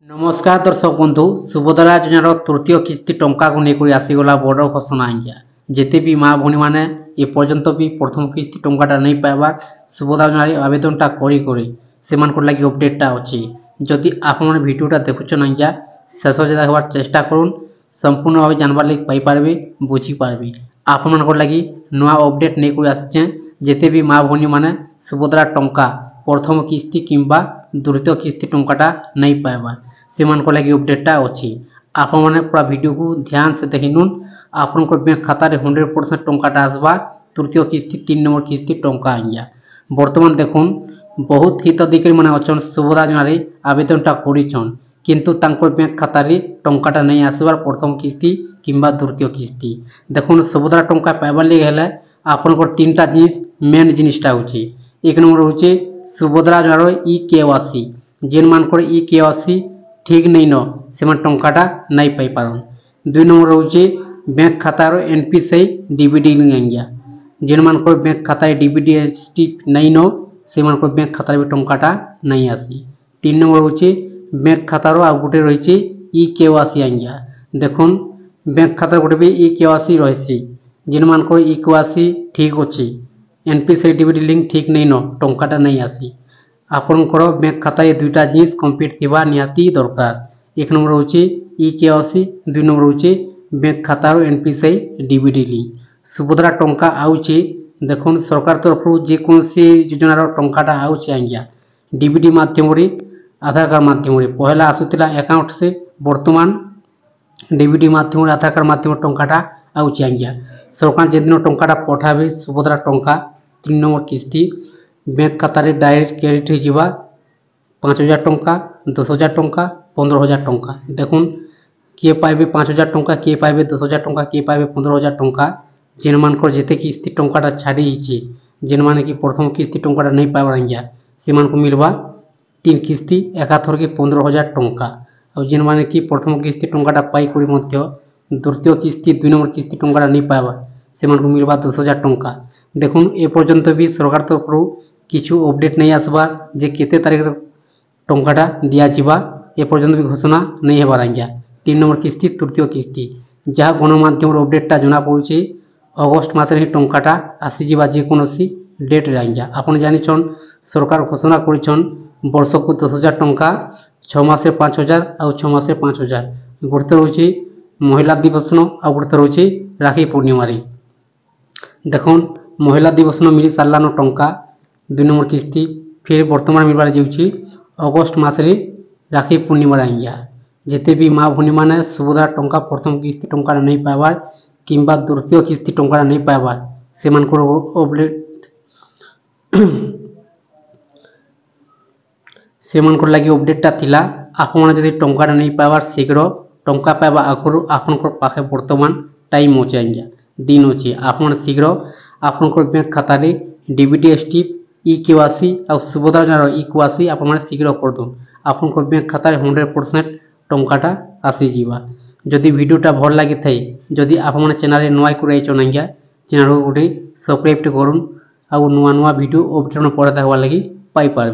नमस्कार दर्शक बंधु सुभद्रा योजनार तृतीय किस्ती टंका को लेकर आसीगला बड़ घोषणा आज्ञा जिते भी माँ भौणी मैंने एपर्यंत भी प्रथम किस्ती टंका नहीं पाइबा सुभद्रा योजनार आवेदनटा से लगी अपडेटा अच्छी जदि आप भिडियोटा देखुन आज्ञा शेष देखार चेष्टा करुन संपूर्ण भाव जानवर लगे पाइपारे बुझीपारे आपण लगी नुआ अपडेट नहीं आसचे जिते भी माँ भौणी मैंने सुभद्रा टंका प्रथम किस्ती किंबा द्वितीय किस्ती टंकाटा नहीं पाइबा से लगी अपडेटा अच्छी आप पूरा वीडियो को ध्यान से देखी नुन आपण बैंक खाता 100% टंकाटा आसवा तृतीय किस्ती 3 नंबर किस्ती टंका आज्ञा बर्तमान देखुन बहुत हिताधिकारी मैंने अच्छा सुभद्रा योजनार आवेदनटा करछन किंतु बैंक खाता टंकाटा नहीं आसबार प्रथम किस्ती किंबा द्वितीय किस्ती देखुन सुभद्रा टंका पाइबार लगे हेले आपनकर 3टा जिनिस मेन जिनिसटा होची एक नंबर होची सुभद्रा योजनार ई-केवासी जेन मानकर ई-केवासी ठीक नहीं न से टंकाटा नहीं पाई पारन 2 नंबर होची बैंक खातार एनपीसीआई डीबीडी लिंक आज्ञा जेन मानकर बैंक खाता डीबीडी नहीं न से बैंक खाता भी टंकाटा नहीं आसी 3 नंबर होची बैंक खातार आ गोटे रही ई-केवासी आज्ञा देखुन बैंक खातार गोटे भी ई-केवासी रही जेन मानकर ई-केवासी ठीक अच्छी एनपीसीआई डीबीडी लिंक ठीक नहीं न टंकाटा नहीं आसी आपनकर बैंक खाता दुईटा जिनिस कम्प्लीट थिबा निहाती दरकार एक नंबर होची ई-केवासी 2 नंबर होची बैंक खातार एनपीसीआई डीबीडी लिंक सुभद्रा टंका आउची देखुन सरकार तरफ जेकोसी योजनार टंकाटा आउची आज्ञा डीबीडी माध्यम आधार कार्ड माध्यम पहला आसुला अकाउंट से वर्तमान डीबीडी माध्यम आधार कार्ड माध्यम टंकाटा आउची आज्ञा सरकार जेदिन टंकाटा पठाबे सुभद्रा टंका 3 नंबर किस्ती बैंक खाता डायरेक्ट क्रेडिट होगा 5,000 टंका 10,000 टंका 15,000 टंका देखुन किए पाइबे 5,000 टंका किए पाइबे 10,000 टंका किए पाइबे 15,000 टंका जेन मानकर जिते किस्ती टंकाटा छाड़ी जेन माने कि प्रथम किस्ती टंकाटा नहीं पाइबार आज्ञा से मिलवा 3 किस्ती एकाथर के 15,000 टंका और जेन माने कि प्रथम किस्ती टंकाटा पाई द्वितीय किस्ती 2 नंबर किस्ती टंकाटा नहीं पाइबा से मिलवा 10,000 टंका देखुन ए पर्यंत भी सरकार तरफ किछु अपडेट नहीं आसबार जे केते तारीख टंकाटा दिया जिबा ए पर्यंत भी घोषणा नहीं हेबार आज्ञा 3 नंबर किस्ती तृतीय किस्ती जहाँ गणमाध्यम अपडेटा जना पड़ुचे अगस्ट मास टंकाटा आसीजा जेकोसी डेट रे आज्ञा आपन जानिछन सरकार घोषणा करिछन वर्ष को 10,000 टंका 6 मासे 5,000 और 6 मासे 5,000 गोटे रोचे महिला दिवस आ गोटे रोचे राखी पूर्णिमा देखुन महिला दिवस मिली सारान टंका 2 नंबर किस्ती फिर वर्तमान मिलबार जाऊँगी अगस्ट मासरे राखी पूर्णिमा आज्ञा जिते भी माँ भौणी मैंने सुभद्रा टंका प्रथम किस्ती टंका नहीं पाइबार किंबा द्वितीय किस्ती टंका नहीं पाइबार से लगी अपडेटा थिला आपण जदि टंकाटा नहीं पाइबार शीघ्र टंका पाइबा आगु आपनकर पाखे वर्तमान टाइम अच्छे आज्ञा दिन अच्छे आपण शीघ्र आपनकर बैंक खाता डीबीडी स्टिप ई-केवासी और सुभद्रा योजनार ई-केवासी आपण शीघ्र कर दून आपनकर बैंक खाता 100% टंकाटा आसीजा जदि वीडियोटा भल लगी थाए जदि आपण चैनल नुआ कर आज्ञा चैनल गोटे सब्सक्राइब करुन और नुआ नुआ वीडियो अपडेट पड़े देखा लगी पाइपर।